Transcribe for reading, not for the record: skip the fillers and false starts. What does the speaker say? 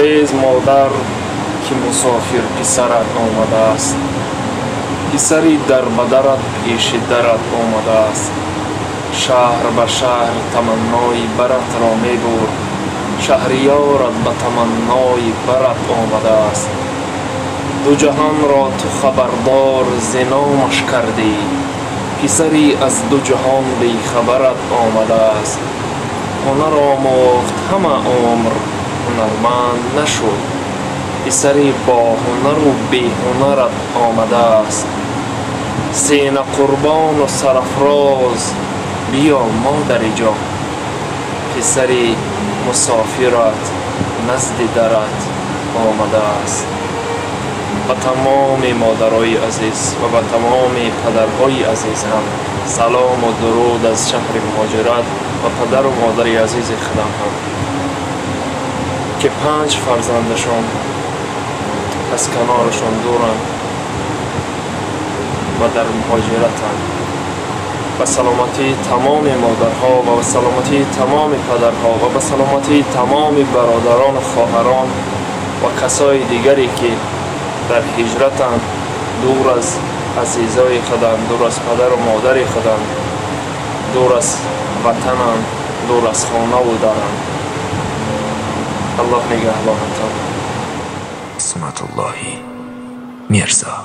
خیز مادر که مسافر پسرت آمده است. پسری در بدرت پیش درت آمده است. شهر به شهر تمنای برت را می برد. شهریارت به تمنای برت آمده است. دو جهان را تو خبردار ز نامش کردی. پسری از دو جهان بی خبرت آمده است. هنر آموخت همه عمر هنرمند نشد. پسری با هنر و بی هنرت آمده است. سینه قربان و سرافراز بیا مادر جان. پسری مسافرت نزد درت آمده است. به تمام مادرای عزیز و به تمام پدرهای عزیز هم سلام و درود از شهر مهاجرت و پدر و مادر عزیز خودم هم که 5 فرزندشان از کنارشان دورند و در مهاجرتند. به سلامتی تمام مادرها و به سلامتی تمام پدرها و به سلامتی تمام برادران و خواهران و کسای دیگری که در هجرتند، دور از عزیزای خودند، دور از پدر و مادر خودند، دور از وطنند، دور از خانه و درند. الله نگهبانتان. اسمت اللهی میرزا.